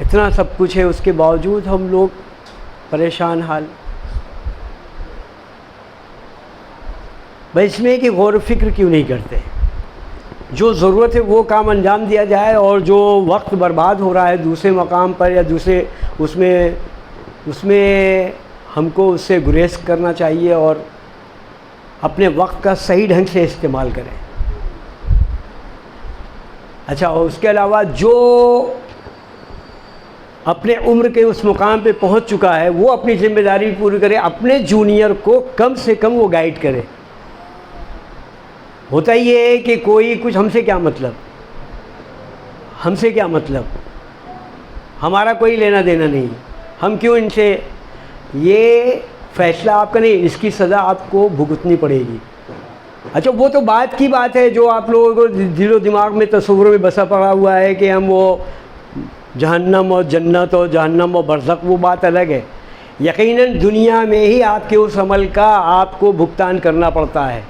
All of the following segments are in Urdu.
اتنا سب کچھ ہے، اس کے باوجود ہم لوگ پریشان حال۔ بھائی اس میں کہ غور و فکر کیوں نہیں کرتے؟ جو ضرورت ہے وہ کام انجام دیا جائے، اور جو وقت برباد ہو رہا ہے دوسرے مقام پر یا دوسرے اس میں ہم کو اس سے گریز کرنا چاہیے اور اپنے وقت کا صحیح ڈھنگ سے استعمال کریں۔ اچھا، اور اس کے علاوہ جو اپنے عمر کے اس مقام پہ پہنچ چکا ہے وہ اپنی ذمہ داری پوری کرے، اپنے جونیئر کو کم سے کم وہ گائیڈ کرے۔ ہوتا یہ ہے کہ کوئی کچھ ہم سے کیا مطلب، ہم سے کیا مطلب، ہمارا کوئی لینا دینا نہیں، ہم کیوں ان سے، یہ فیصلہ آپ کا نہیں، اس کی سزا آپ کو بھگتنی پڑے گی۔ اچھا وہ تو بات کی بات ہے جو آپ لوگوں کو دل و دماغ میں تصور میں بسا پڑا ہوا ہے کہ ہم وہ جہنم اور جنت اور جہنم اور برزخ، وہ بات الگ ہے۔ یقیناً دنیا میں ہی آپ کے اس عمل کا آپ کو بھگتان کرنا پڑتا ہے۔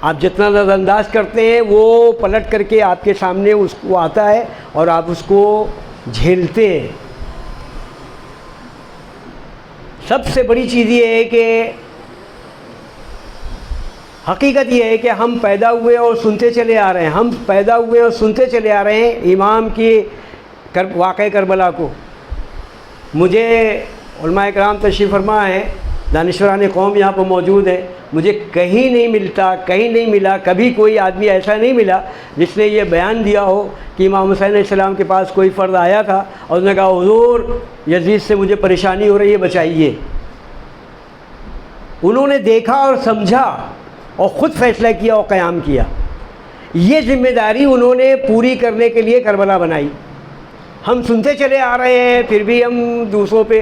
آپ جتنا نظر انداز کرتے ہیں وہ پلٹ کر کے آپ کے سامنے اس کو آتا ہے اور آپ اس کو جھیلتے ہیں۔ سب سے بڑی چیز یہ ہے کہ حقیقت یہ ہے کہ ہم پیدا ہوئے اور سنتے چلے آ رہے ہیں، ہم پیدا ہوئے اور سنتے چلے آ رہے ہیں امام کی واقعہ کربلا کو۔ مجھے علماء کرام تشریف فرما ہے، دانشوران قوم یہاں پر موجود ہیں، مجھے کہیں نہیں ملتا، کہیں نہیں ملا، کبھی کوئی آدمی ایسا نہیں ملا جس نے یہ بیان دیا ہو کہ امام حسین علیہ السلام کے پاس کوئی فرد آیا تھا اور اس نے کہا حضور یزید سے مجھے پریشانی ہو رہی ہے، بچائیے۔ انہوں نے دیکھا اور سمجھا اور خود فیصلہ کیا اور قیام کیا۔ یہ ذمہ داری انہوں نے پوری کرنے کے لیے کربلا بنائی۔ ہم سنتے چلے آ رہے ہیں پھر بھی ہم دوسروں پہ۔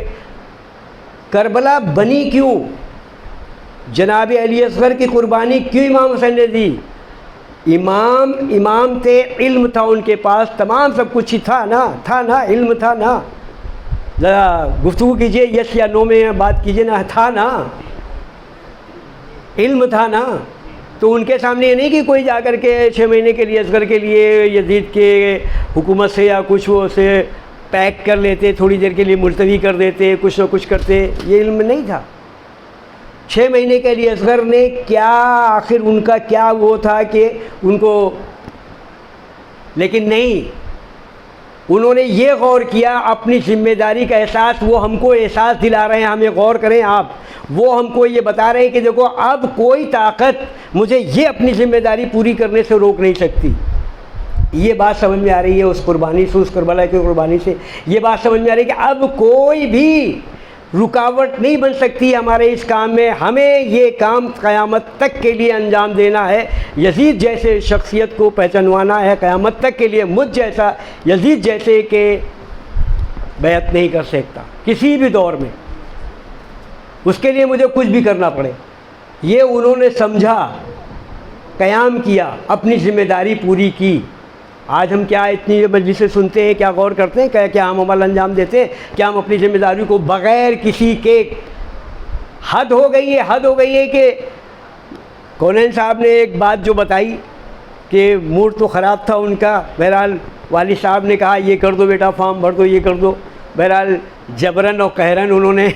کربلا بنی کیوں؟ جناب علی اصغر کی قربانی کیوں امام حسین نے دی؟ امام تھے، علم تھا ان کے پاس، تمام سب کچھ ہی تھا نا، علم تھا نا۔ ذرا گفتگو کیجئے، یس یا نو میں بات کیجئے نا، تھا نا، علم تھا نا۔ تو ان کے سامنے یہ نہیں کہ کوئی جا کر کے 6 مہینے کے لیے اصغر کے لیے یزید کے حکومت سے یا کچھ وہ سے پیک کر لیتے، تھوڑی دیر کے لیے ملتوی کر دیتے، کچھ نہ کچھ کرتے، یہ علم نہیں تھا۔ 6 مہینے کے لیے اصغر نے کیا، آخر ان کا کیا وہ تھا کہ ان کو، لیکن نہیں، انہوں نے یہ غور کیا، اپنی ذمہ داری کا احساس، وہ ہم کو احساس دلا رہے ہیں، ہمیں غور کریں آپ، وہ ہم کو یہ بتا رہے ہیں کہ دیکھو اب کوئی طاقت مجھے یہ اپنی ذمہ داری پوری کرنے سے روک نہیں سکتی۔ یہ بات سمجھ میں آ رہی ہے اس قربانی سے، اس کربلا کی قربانی سے، یہ بات سمجھ میں آ رہی ہے کہ اب کوئی بھی رکاوٹ نہیں بن سکتی ہمارے اس کام میں، ہمیں یہ کام قیامت تک کے لیے انجام دینا ہے، یزید جیسے شخصیت کو پہچانوانا ہے قیامت تک کے لیے، مجھ جیسا یزید جیسے کہ بیعت نہیں کر سکتا کسی بھی دور میں، اس کے لیے مجھے کچھ بھی کرنا پڑے۔ یہ انہوں نے سمجھا، قیام کیا، اپنی ذمہ داری پوری کی۔ آج ہم کیا اتنی مجلسیں سنتے ہیں، کیا غور کرتے ہیں، کیا ہم عمل انجام دیتے ہیں، کیا ہم اپنی ذمہ داری کو بغیر کسی کے، حد ہو گئی ہے کہ کونین صاحب نے ایک بات جو بتائی کہ موڈ تو خراب تھا ان کا، بہرحال والد صاحب نے کہا یہ کر دو بیٹا، فارم بھر دو، یہ کر دو، بہرحال جبرن اور قہرن انہوں نے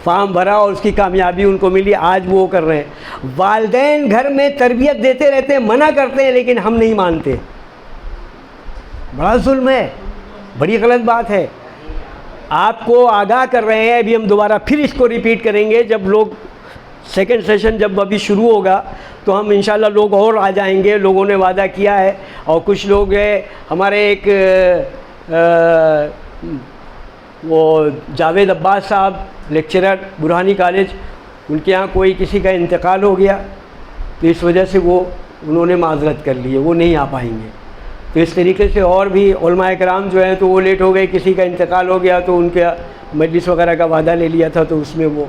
فارم بھرا اور اس کی کامیابی ان کو ملی، آج وہ کر رہے ہیں۔ والدین گھر میں تربیت دیتے رہتے ہیں، منع کرتے ہیں، لیکن ہم نہیں مانتے، بڑا ظلم ہے، بڑی غلط بات ہے۔ آپ کو آگاہ کر رہے ہیں، ابھی ہم دوبارہ پھر اس کو ریپیٹ کریں گے، جب لوگ سیکنڈ سیشن جب ابھی شروع ہوگا تو ہم انشاءاللہ لوگ اور آ جائیں گے، لوگوں نے وعدہ کیا ہے، اور کچھ لوگ ہمارے ایک وہ جاوید عباس صاحب لیکچرر برہانی کالج، ان کے ہاں کوئی کسی کا انتقال ہو گیا تو اس وجہ سے وہ انہوں نے معذرت کر لی ہے، وہ نہیں آ پائیں گے۔ تو اس طریقے سے اور بھی علماء کرام جو ہیں تو وہ لیٹ ہو گئے، کسی کا انتقال ہو گیا تو ان کا مجلس وغیرہ کا وعدہ لے لیا تھا تو اس میں وہ،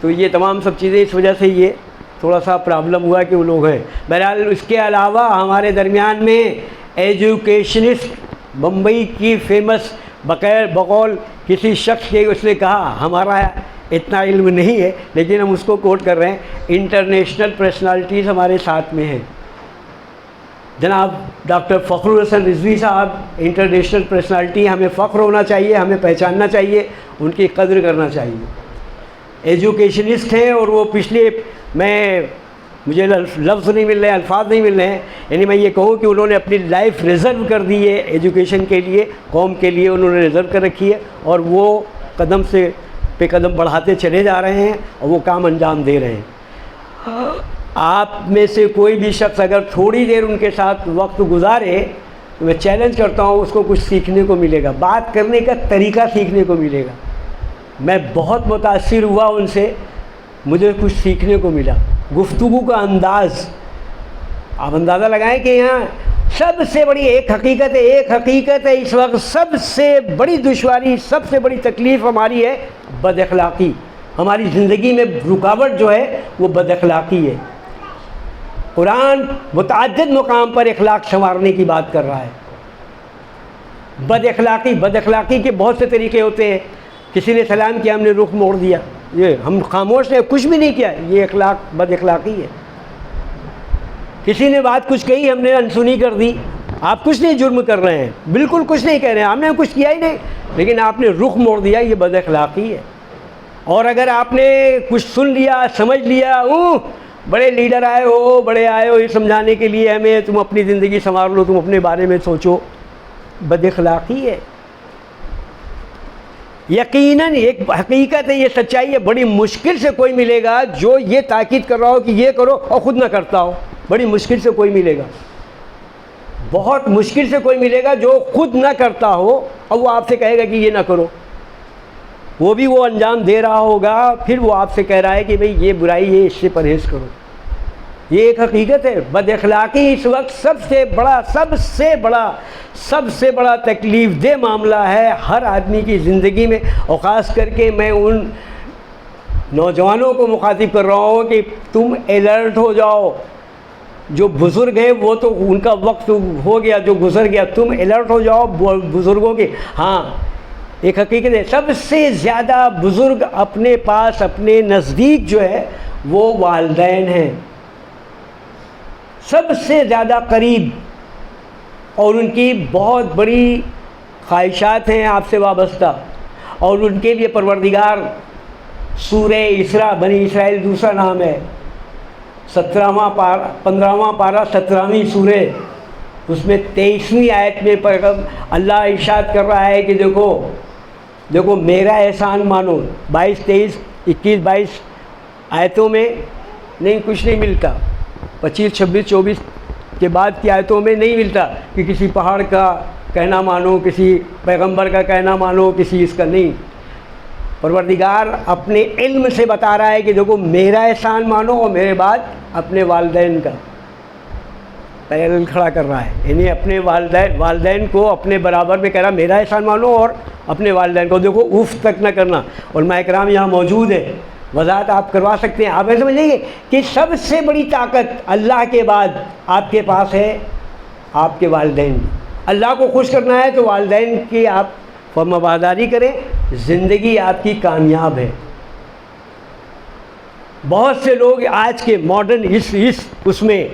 تو یہ تمام سب چیزیں اس وجہ سے یہ تھوڑا سا پرابلم ہوا کہ وہ لوگ ہیں۔ بہرحال اس کے علاوہ ہمارے درمیان میں ایجوکیشنسٹ بمبئی کی فیمس، بقول کسی شخص کے اس نے کہا، ہمارا اتنا علم نہیں ہے لیکن ہم اس کو کوٹ کر رہے ہیں، انٹرنیشنل پرسنالٹیز ہمارے ساتھ میں ہیں، جناب ڈاکٹر فخر الحسن رضوی صاحب انٹرنیشنل پرسنالٹی، ہمیں فخر ہونا چاہیے، ہمیں پہچاننا چاہیے، ان کی قدر کرنا چاہیے. ایجوکیشنسٹ ہیں اور وہ مجھے لفظ نہیں مل رہے ہیں، الفاظ نہیں مل رہے ہیں، یعنی میں یہ کہوں کہ انہوں نے اپنی لائف ریزرو کر دی ہے ایجوکیشن کے لیے، قوم کے لیے انہوں نے ریزرو کر رکھی ہے، اور وہ قدم پہ قدم بڑھاتے چلے جا رہے ہیں اور وہ کام انجام دے رہے ہیں. آپ میں سے کوئی بھی شخص اگر تھوڑی دیر ان کے ساتھ وقت گزارے تو میں چیلنج کرتا ہوں اس کو کچھ سیکھنے کو ملے گا، بات کرنے کا طریقہ سیکھنے کو ملے گا. میں بہت متاثر ہوا ان سے، مجھے کچھ سیکھنے کو ملا. گفتگو کا انداز، آپ اندازہ لگائیں کہ یہاں سب سے بڑی ایک حقیقت ہے اس وقت سب سے بڑی دشواری، سب سے بڑی تکلیف ہماری ہے بد اخلاقی. ہماری زندگی میں رکاوٹ جو ہے وہ بد اخلاقی ہے. قرآن متعدد مقام پر اخلاق سنوارنے کی بات کر رہا ہے. بد اخلاقی کے بہت سے طریقے ہوتے ہیں. کسی نے سلام کیا، ہم نے رخ موڑ دیا، یہ ہم خاموش ہیں، کچھ بھی نہیں کیا، یہ بد اخلاقی ہے. کسی نے بات کچھ کہی، ہم نے انسنی کر دی. آپ کچھ نہیں جرم کر رہے ہیں، بالکل کچھ نہیں کہہ رہے ہیں، ہم نے کچھ کیا ہی نہیں، لیکن آپ نے رخ موڑ دیا، یہ بد اخلاقی ہے. اور اگر آپ نے کچھ سن لیا، سمجھ لیا، بڑے لیڈر آئے ہو یہ سمجھانے کے لیے ہمیں، تم اپنی زندگی سنوار لو، تم اپنے بارے میں سوچو، بد اخلاقی ہے. یقیناً ایک حقیقت ہے، یہ سچائی ہے، بڑی مشکل سے کوئی ملے گا جو یہ تاکید کر رہا ہو کہ یہ کرو اور خود نہ کرتا ہو. بڑی مشکل سے کوئی ملے گا، بہت مشکل سے کوئی ملے گا جو خود نہ کرتا ہو اور وہ آپ سے کہے گا کہ یہ نہ کرو. وہ بھی وہ انجام دے رہا ہوگا، پھر وہ آپ سے کہہ رہا ہے کہ بھئی یہ برائی ہے، اس سے پرہیز کرو. یہ ایک حقیقت ہے. بد اخلاقی اس وقت سب سے بڑا تکلیف دہ معاملہ ہے ہر آدمی کی زندگی میں. اور خاص کر کے میں ان نوجوانوں کو مخاطب کر رہا ہوں کہ تم الرٹ ہو جاؤ. جو بزرگ ہیں وہ تو ان کا وقت ہو گیا، جو گزر گیا، تم الرٹ ہو جاؤ بزرگوں کے. ہاں ایک حقیقت ہے، سب سے زیادہ بزرگ اپنے پاس، اپنے نزدیک جو ہے وہ والدین ہیں، سب سے زیادہ قریب، اور ان کی بہت بڑی خواہشات ہیں آپ سے وابستہ. اور ان کے لیے پروردگار سورہ اسراء، بنی اسرائیل دوسرا نام ہے، 15واں پارہ 17ویں سورہ، اس میں 23ویں آیت میں اللہ ارشاد کر رہا ہے کہ دیکھو میرا احسان مانو. 22، 23، 21، 22 آیتوں میں نہیں، کچھ نہیں ملتا. 25، 26، 24 کے بعد کی آیتوں میں نہیں ملتا کہ کسی پہاڑ کا کہنا مانو، کسی پیغمبر کا کہنا مانو، کسی اس کا نہیں. پروردگار اپنے علم سے بتا رہا ہے کہ دیکھو میرا احسان مانو، اور میرے بعد اپنے والدین کا پیرل کھڑا کر رہا ہے. یعنی اپنے والدین کو اپنے برابر میں کہہ رہا میرا احسان مانو، اور اپنے والدین کو دیکھو اف تک نہ کرنا. علماء کرام یہاں موجود ہیں، وضاحت آپ کروا سکتے ہیں. آپ ایسے سمجھیں گے کہ سب سے بڑی طاقت اللہ کے بعد آپ کے پاس ہے آپ کے والدین. اللہ کو خوش کرنا ہے تو والدین کی آپ فرمانبرداری کریں، زندگی آپ کی کامیاب ہے. بہت سے لوگ آج کے ماڈرن اس میں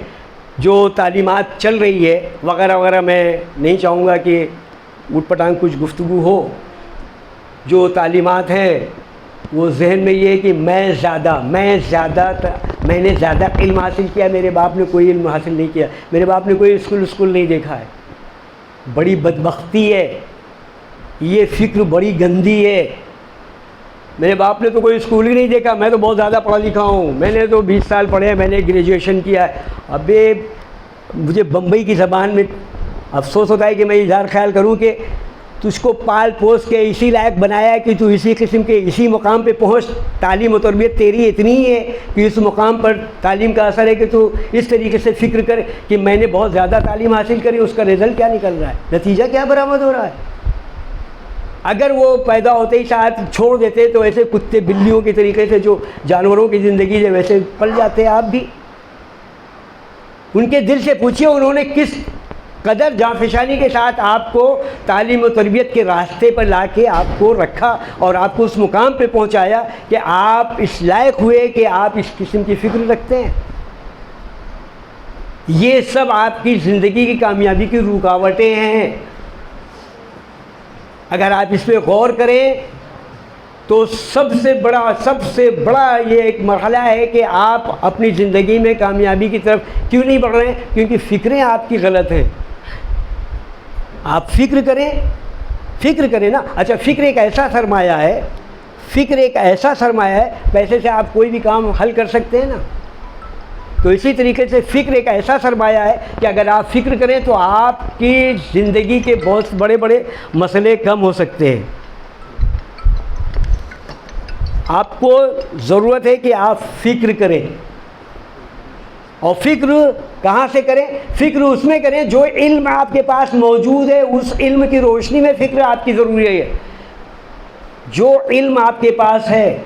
جو تعلیمات چل رہی ہے وغیرہ وغیرہ، میں نہیں چاہوں گا کہ اٹھ پٹانگ کچھ گفتگو ہو. جو تعلیمات ہیں وہ ذہن میں یہ ہے کہ میں نے زیادہ علم حاصل کیا، میرے باپ نے کوئی علم حاصل نہیں کیا، میرے باپ نے کوئی اسکول نہیں دیکھا ہے. بڑی بدبختی ہے، یہ فکر بڑی گندی ہے. میرے باپ نے تو کوئی اسکول ہی نہیں دیکھا، میں تو بہت زیادہ پڑھا لکھا ہوں، میں نے تو 20 سال پڑھے ہیں، میں نے گریجویشن کیا ہے. ابے مجھے بمبئی کی زبان میں افسوس ہوتا ہے کہ میں اظہار خیال کروں کہ تجھ کو پال پوس کے اسی لائق بنایا ہے کہ تو اسی قسم کے اسی مقام پہ پہنچ. تعلیم و تربیت تیری اتنی ہی ہے کہ اس مقام پر تعلیم کا اثر ہے کہ تو اس طریقے سے فکر کر کہ میں نے بہت زیادہ تعلیم حاصل کری، اس کا رزلٹ کیا نکل رہا ہے، نتیجہ کیا برآمد ہو رہا ہے. اگر وہ پیدا ہوتے ہی شاید چھوڑ دیتے تو ایسے کتے بلیوں کے طریقے سے جو جانوروں کی زندگی ہے ویسے پل جاتے آپ بھی. ان کے دل سے پوچھیے انہوں نے کس قدر جانفشانی کے ساتھ آپ کو تعلیم و تربیت کے راستے پر لا کے آپ کو رکھا اور آپ کو اس مقام پہ پہنچایا کہ آپ اس لائق ہوئے کہ آپ اس قسم کی فکر رکھتے ہیں. یہ سب آپ کی زندگی کی کامیابی کی رکاوٹیں ہیں. اگر آپ اس پہ غور کریں تو سب سے بڑا یہ ایک مرحلہ ہے کہ آپ اپنی زندگی میں کامیابی کی طرف کیوں نہیں بڑھ رہے ہیں؟ کیونکہ فکریں آپ کی غلط ہیں. آپ فکر کریں نا. اچھا، فکر ایک ایسا سرمایہ ہے، پیسے سے آپ کوئی بھی کام حل کر سکتے ہیں نا. تو اسی طریقے سے فکر ایک ایسا سرمایہ ہے کہ اگر آپ فکر کریں تو آپ کی زندگی کے بہت بڑے مسئلے کم ہو سکتے ہیں. آپ کو ضرورت ہے کہ آپ فکر کریں. اور فکر کہاں سے کریں؟ فکر اس میں کریں جو علم آپ کے پاس موجود ہے، اس علم کی روشنی میں فکر آپ کی ضروری ہے. جو علم آپ کے پاس ہے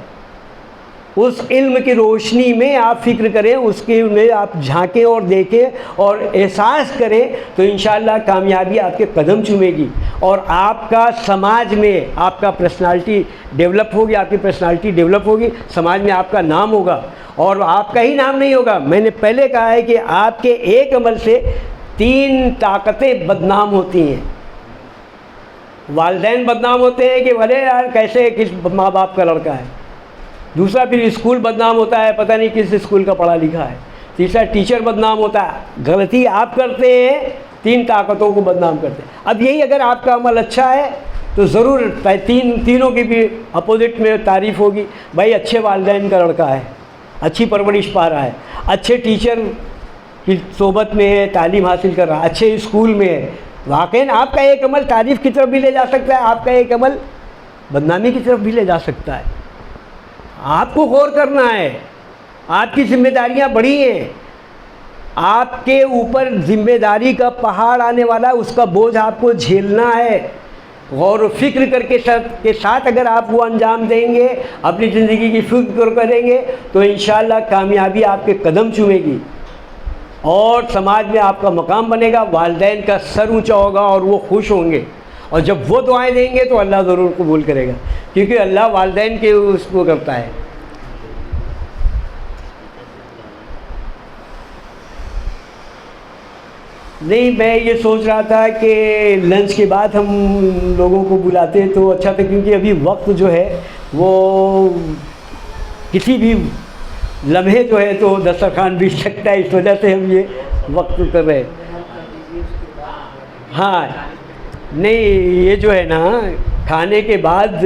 اس علم کی روشنی میں آپ فکر کریں، اس کے میں آپ جھانکیں اور دیکھیں اور احساس کریں تو انشاءاللہ کامیابی آپ کے قدم چومے گی. اور آپ کا سماج میں آپ کا پرسنالٹی ڈیولپ ہوگی، آپ کی پرسنالٹی ڈیولپ ہوگی، سماج میں آپ کا نام ہوگا. اور آپ کا ہی نام نہیں ہوگا، میں نے پہلے کہا ہے کہ آپ کے ایک عمل سے 3 طاقتیں بدنام ہوتی ہیں. والدین بدنام ہوتے ہیں کہ بھلے یار کیسے کس ماں باپ کا لڑکا ہے. دوسرا پھر اسکول بدنام ہوتا ہے، پتہ نہیں کس اسکول کا پڑھا لکھا ہے. تیسرا ٹیچر بدنام ہوتا ہے. غلطی آپ کرتے ہیں، 3 طاقتوں کو بدنام کرتے ہیں. اب یہی اگر آپ کا عمل اچھا ہے تو ضرور تینوں کی بھی اپوزٹ میں تعریف ہوگی. بھائی اچھے والدین کا لڑکا ہے، اچھی پرورش پا رہا ہے، اچھے ٹیچر کی صحبت میں ہے، تعلیم حاصل کر رہا ہے، اچھے اسکول میں ہے. واقعاً آپ کا ایک عمل تعریف کی طرف بھی لے جا سکتا ہے، آپ کا ایک عمل بدنامی کی طرف بھی لے جا سکتا ہے. آپ کو غور کرنا ہے. آپ کی ذمہ داریاں بڑی ہیں. آپ کے اوپر ذمہ داری کا پہاڑ آنے والا ہے، اس کا بوجھ آپ کو جھیلنا ہے. غور و فکر کر کے ساتھ اگر آپ وہ انجام دیں گے، اپنی زندگی کی فکر کریں گے تو انشاءاللہ کامیابی آپ کے قدم چومے گی اور سماج میں آپ کا مقام بنے گا. والدین کا سر اونچا ہوگا اور وہ خوش ہوں گے. اور جب وہ دعائیں دیں گے تو اللہ ضرور قبول کرے گا، کیونکہ اللہ والدین کے اس کو کرتا ہے. نہیں، میں یہ سوچ رہا تھا کہ لنچ کے بعد ہم لوگوں کو بلاتے تو اچھا تھا، کیونکہ ابھی وقت جو ہے وہ کسی بھی لمحے جو ہے تو دسترخوان بھی سکتا ہے، اس وجہ سے ہم یہ وقت کر رہے ہیں. ہاں نہیں، یہ جو ہے نا کھانے کے بعد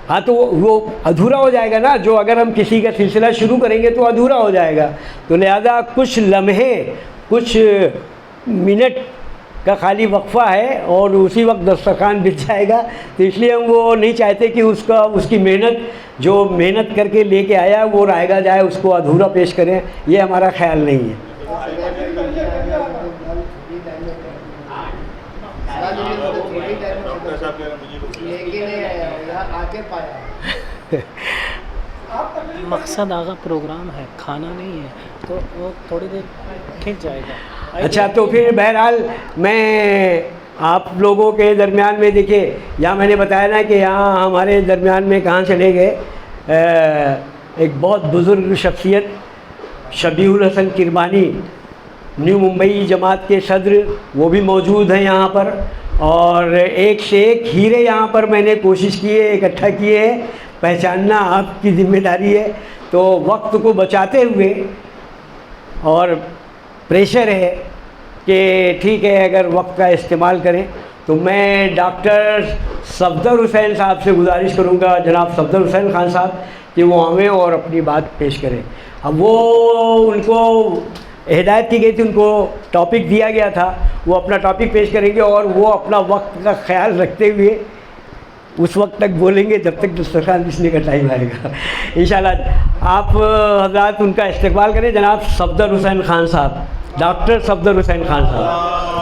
ہاں تو وہ ادھورا ہو جائے گا نا. جو اگر ہم کسی کا سلسلہ شروع کریں گے تو ادھورا ہو جائے گا. تو لہذا کچھ لمحے، کچھ منٹ کا خالی وقفہ ہے اور اسی وقت دسترخوان بچ جائے گا. تو اس لیے ہم وہ نہیں چاہتے کہ اس کی محنت جو محنت کر کے لے کے آیا وہ رائگا جائے، اس کو ادھورا پیش کریں. یہ ہمارا خیال نہیں ہے. مقصد آگا پروگرام ہے، کھانا نہیں ہے، تو وہ تھوڑی دیر کھنچ جائے گا. اچھا، تو پھر بہرحال میں آپ لوگوں کے درمیان میں دیکھیے، یہاں میں نے بتایا نا کہ یہاں ہمارے درمیان میں کہاں چلے گئے، ایک بہت بزرگ شخصیت شبیہ الحسن کرمانی، نیو ممبئی جماعت کے صدر، وہ بھی موجود ہیں یہاں پر. اور ایک سے ایک ہیرے یہاں پر میں نے کوشش کی ہے، اکٹھا کیے ہیں. پہچاننا آپ کی ذمہ داری ہے. تو وقت کو بچاتے ہوئے، اور پریشر ہے کہ ٹھیک ہے اگر وقت کا استعمال کریں، تو میں ڈاکٹر صفدر حسین صاحب سے گزارش کروں گا، جناب صفدر حسین خان صاحب، کہ وہ آئیں اور اپنی بات پیش کریں. اب وہ ان کو ہدایت کی گئی تھی، ان کو ٹاپک دیا گیا تھا، وہ اپنا ٹاپک پیش کریں گے اور وہ اپنا وقت کا خیال رکھتے ہوئے اس وقت تک بولیں گے جب تک دسترخوان بچھنے کا ٹائم آئے گا. انشاءاللہ آپ حضرات ان کا استقبال کریں. جناب صفدر حسین خان صاحب، ڈاکٹر صفدر حسین خان صاحب.